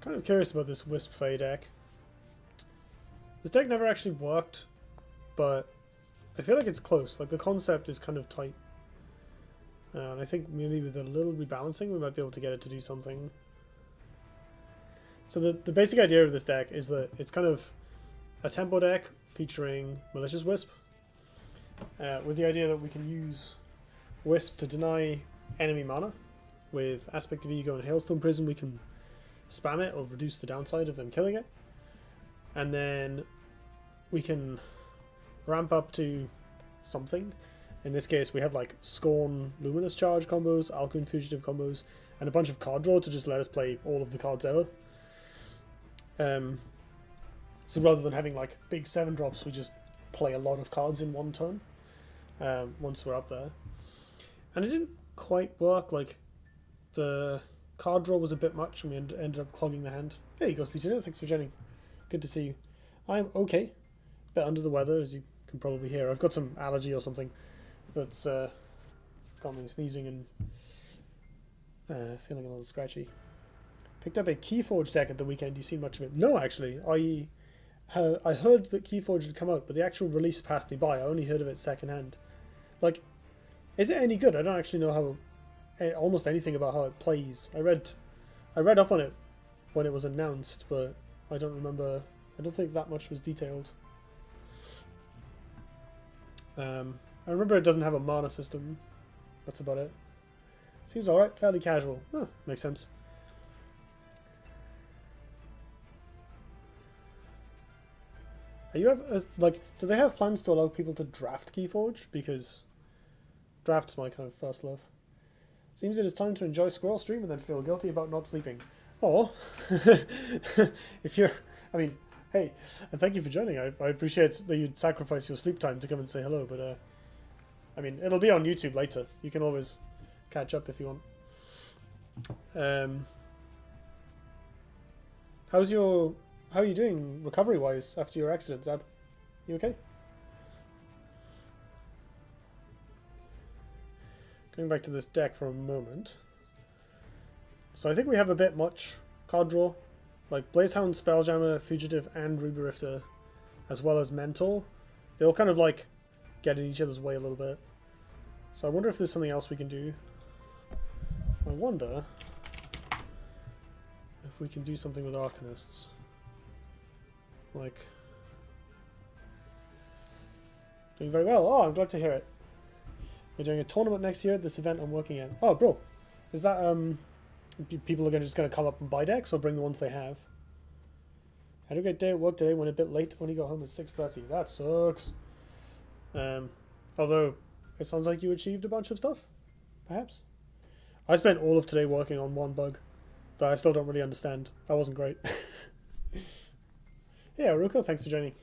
Kind of curious about this Wisp Faie deck. This deck never actually worked, but I feel like it's close. Like the concept is kind of tight. And I think maybe with a little rebalancing we might be able to get it to do something. So the basic idea of this deck is that it's kind of a tempo deck featuring Malicious Wisp. With the idea that we can use Wisp to deny enemy mana. With Aspect of Ego and Hailstone Prison we can spam it or reduce the downside of them killing it. And then we can ramp up to something. In this case we have like Scorn Luminous Charge combos, Alcuin Fugitive combos, and a bunch of card draw to just let us play all of the cards ever. So rather than having like big 7-drops, we just play a lot of cards in one turn once we're up there. And it didn't quite work. Like the card draw was a bit much and we ended up clogging the hand. There you go, CJ. Thanks for joining. Good to see you. I'm okay. A bit under the weather, as you can probably hear. I've got some allergy or something that's got me sneezing and feeling a little scratchy. Picked up a Keyforge deck at the weekend. You seen much of it? No, actually. I heard that Keyforge had come out, but the actual release passed me by. I only heard of it secondhand. Like, is it any good? I don't actually know how almost anything about how it plays. I read up on it when it was announced, but I don't remember. I don't think that much was detailed. I remember it doesn't have a mana system. That's about it. Seems alright. Fairly casual. Oh, makes sense. Are you ever, like, do they have plans to allow people to draft Keyforge? Because draft's my kind of first love. Seems it is time to enjoy Squirrel Stream and then feel guilty about not sleeping. Or, if you're, I mean, hey, and thank you for joining. I appreciate that you'd sacrifice your sleep time to come and say hello, but, I mean, it'll be on YouTube later. You can always catch up if you want. How are you doing recovery-wise after your accident, Zab? You okay? Going back to this deck for a moment. So I think we have a bit much card draw. Like Blazehound, Spelljammer, Fugitive, and Ruberifter, as well as Mentor. They all kind of like get in each other's way a little bit. So I wonder if there's something else we can do. I wonder if we can do something with Arcanists. Like, doing very well. Oh, I'm glad to hear it. We're doing a tournament next year at this event I'm working at. Oh, bro. Is that, people are just going to come up and buy decks or bring the ones they have? Had a great day at work today, went a bit late, only got home at 6:30. That sucks. Although, it sounds like you achieved a bunch of stuff, perhaps. I spent all of today working on one bug that I still don't really understand. That wasn't great. Yeah, Ruko, thanks for joining.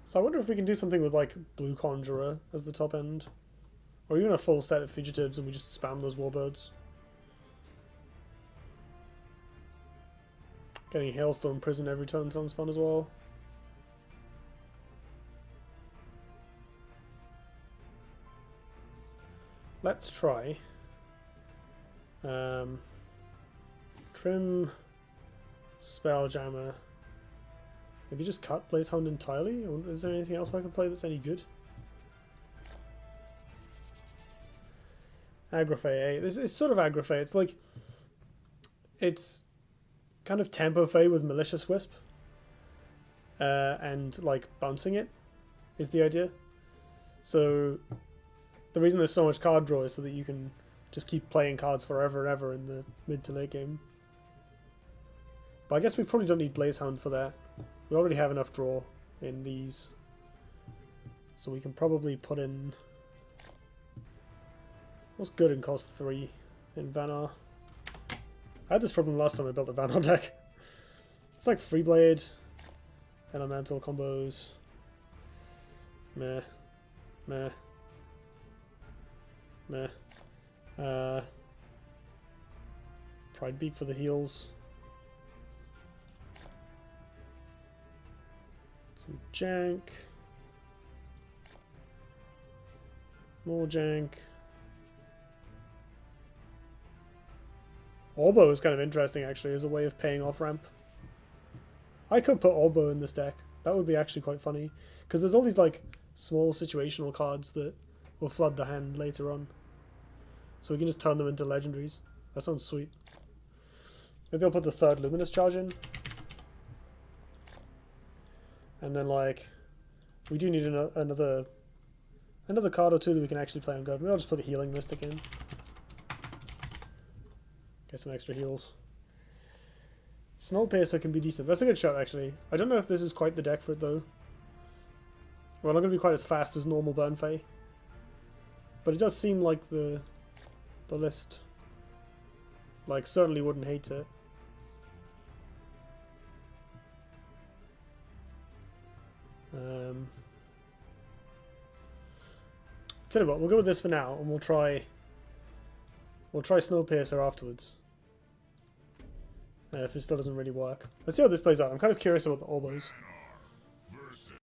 So I wonder if we can do something with like Blue Conjurer as the top end. Or even a full set of Fugitives and we just spam those Warbirds. Getting Hailstone Prison every turn sounds fun as well. Let's try. Trim... Spelljammer. Maybe just cut Blazehound entirely? Is there anything else I can play that's any good? Aggro-Faie. It's sort of Aggro-Faie. It's like... It's kind of Tempo Faie with Malicious Wisp. And like bouncing it is the idea. So the reason there's so much card draw is so that you can just keep playing cards forever and ever in the mid to late game. But I guess we probably don't need Blazehound for that. We already have enough draw in these. So we can probably put in... What's good and cost 3 in Vanar? I had this problem last time I built a Vanar deck. It's like Freeblade, Elemental combos. Meh. Meh. Meh. Pride Beak for the heals. Some jank. More jank. Orbo is kind of interesting, actually, as a way of paying off ramp. I could put Orbo in this deck. That would be actually quite funny. Because there's all these, like, small situational cards that will flood the hand later on. So we can just turn them into legendaries. That sounds sweet. Maybe I'll put the third Luminous Charge in. And then, like, we do need another card or two that we can actually play on Gov. Maybe I'll just put a Healing Mystic in. Get some extra heals. Snowpiercer can be decent. That's a good shot, actually. I don't know if this is quite the deck for it, though. Well, not going to be quite as fast as normal Burn Faie. But it does seem like the list, like, certainly wouldn't hate it. Tell you what, we'll go with this for now, and we'll try Snowpiercer afterwards. If it still doesn't really work. Let's see how this plays out. I'm kind of curious about the Orbos.